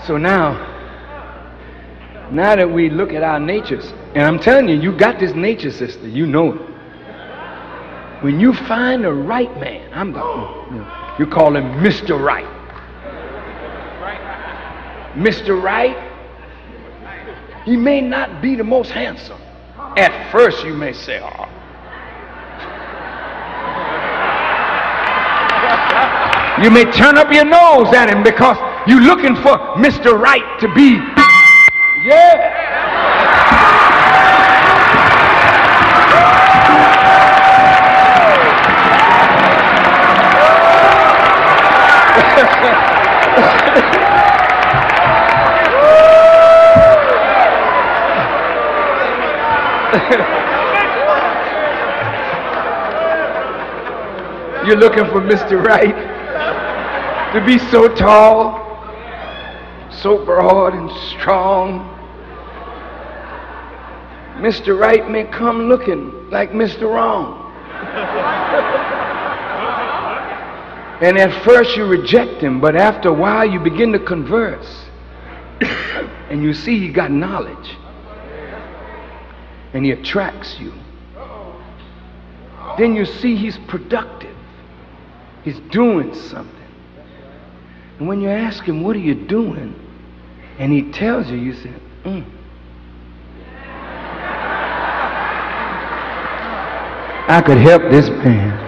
So now that we look at our natures, and I'm telling you, you got this nature, sister, you know it. When you find the right man, you call him Mr. Right. Mr. Right, he may not be the most handsome. At first you may say, oh. You may turn up your nose at him because you're looking for Mr. Right to be, yeah. You're looking for Mr. Right to be so tall, so broad and strong. Mr. Right may come looking like Mr. Wrong. And at first you reject him, but after a while you begin to converse and you see he got knowledge and he attracts you. Then you see he's productive. He's doing something. And when you ask him, what are you doing? And he tells you, you say, I could help this man.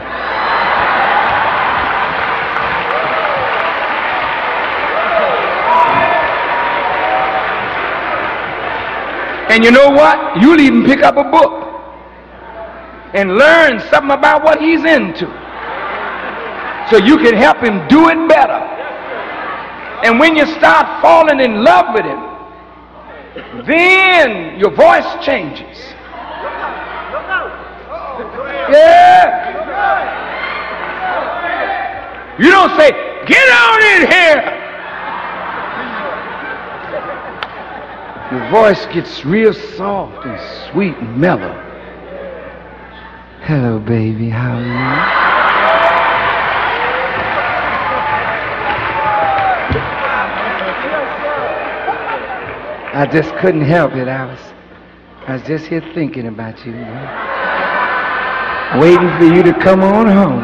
And you know what? You'll even pick up a book and learn something about what he's into, so you can help him do it better. And when you start falling in love with him, then your voice changes. Yeah. You don't say, get on in here. Your voice gets real soft and sweet and mellow. Hello, baby, how are you? I just couldn't help it. I was just here thinking about you, waiting for you to come on home.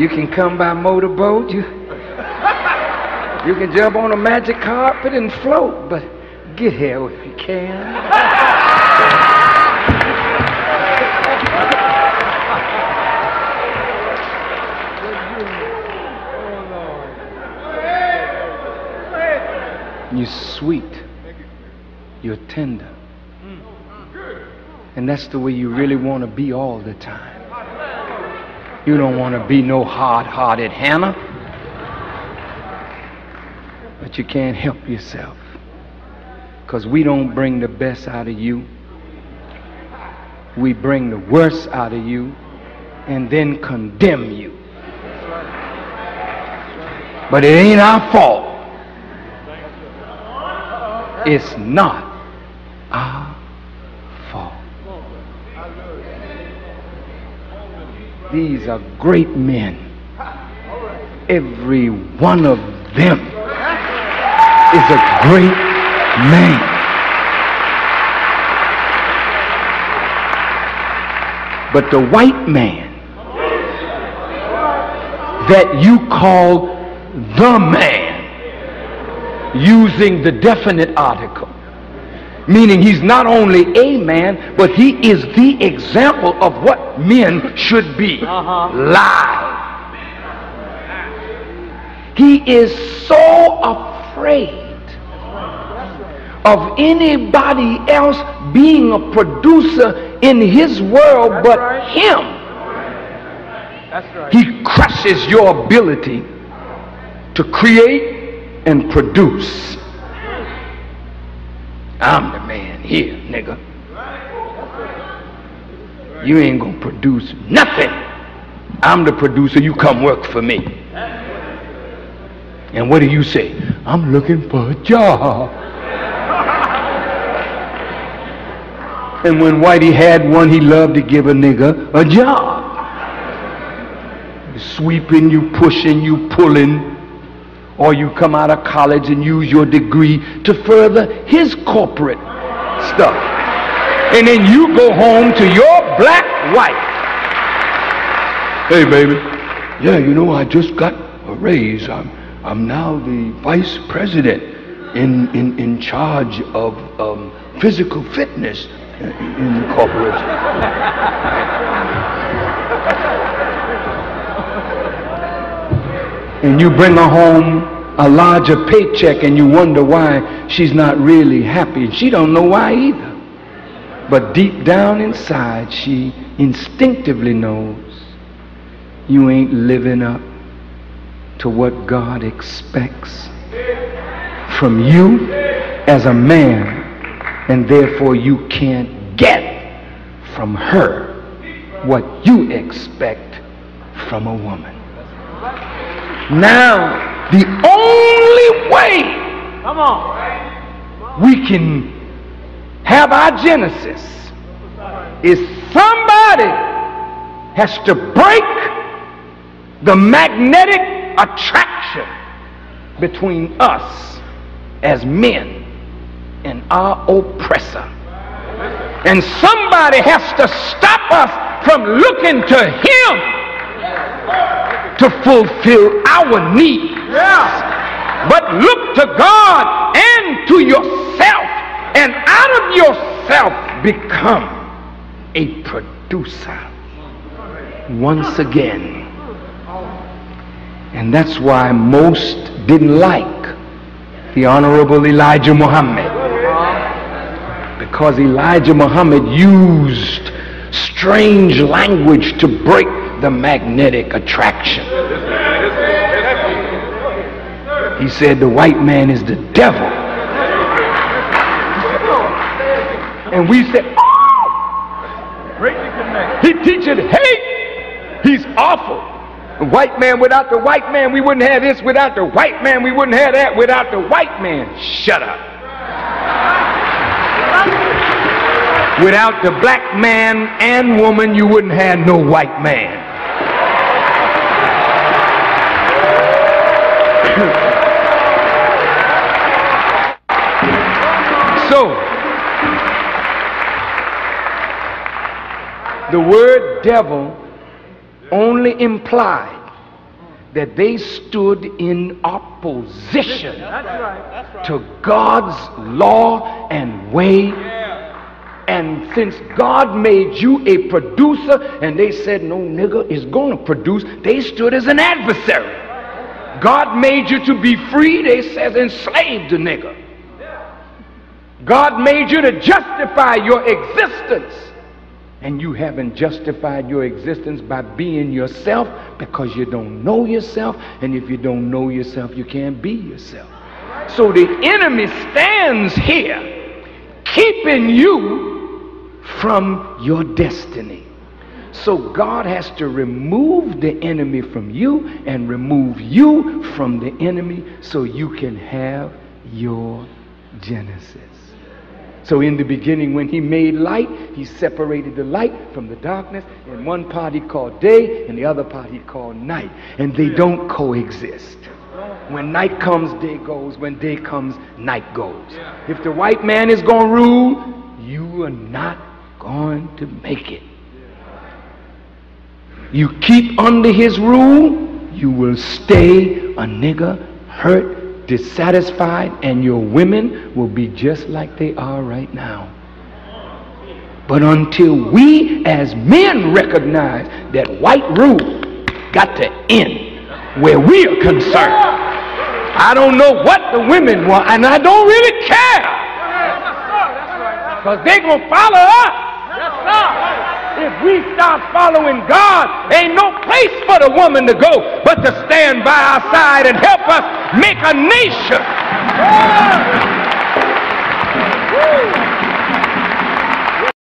You can come by motorboat. You can jump on a magic carpet and float, but get here if you can. You're sweet. You're tender. And that's the way you really want to be all the time. You don't want to be no hard-hearted Hannah. But you can't help yourself, because we don't bring the best out of you. We bring the worst out of you and then condemn you. But it ain't our fault. It's not our fault. These are great men. Every one of them is a great man. But the white man that you call the man, using the definite article, meaning he's not only a man, but he is the example of what men should be. Lie. He is so afraid of anybody else being a producer in his world but him. He crushes your ability to create and produce. I'm the man here, nigga. You ain't gonna produce nothing. I'm the producer. You come work for me. And what do you say? I'm looking for a job. And when Whitey had one, he loved to give a nigga a job. He's sweeping, you pushing, you pulling, or you come out of college and use your degree to further his corporate stuff. And then you go home to your black wife. Hey, baby, yeah, you know, I just got a raise. I'm now the vice president in charge of physical fitness in the corporation. And you bring her home a larger paycheck and you wonder why she's not really happy. And she don't know why either. But deep down inside, she instinctively knows you ain't living up to what God expects from you as a man, and therefore you can't get from her what you expect from a woman. Now, the only way we can have our Genesis is somebody has to break the magnetic attraction between us as men and our oppressor. And somebody has to stop us from looking to him to fulfill our needs. But look to God and to yourself, and out of yourself become a producer once again. And that's why most didn't like the Honorable Elijah Muhammad, because Elijah Muhammad used strange language to break the magnetic attraction. He said the white man is the devil. And we said, oh, he teaches hate. He's awful. The white man, without the white man, we wouldn't have this. Without the white man, we wouldn't have that. Without the white man, shut up. Without the black man and woman, you wouldn't have no white man. So, the word devil only implied that they stood in opposition to God's law and way. And since God made you a producer and they said no nigger is going to produce, they stood as an adversary. God made you to be free, they said enslave the nigger. God made you to justify your existence, and you haven't justified your existence by being yourself because you don't know yourself, and if you don't know yourself, you can't be yourself. So the enemy stands here keeping you from your destiny. So God has to remove the enemy from you and remove you from the enemy so you can have your Genesis. So in the beginning, when he made light, he separated the light from the darkness. And one part he called day, and the other part he called night. And they don't coexist. When night comes, day goes. When day comes, night goes. If the white man is going to rule, you are not going to make it. You keep under his rule, you will stay a nigger, hurt, dissatisfied, and your women will be just like they are right now. But until we as men recognize that white rule got to end where we are concerned, I don't know what the women want, and I don't really care, because they're going to follow us. If we start following God, ain't no place for the woman to go but to stand by our side and help us make a nation.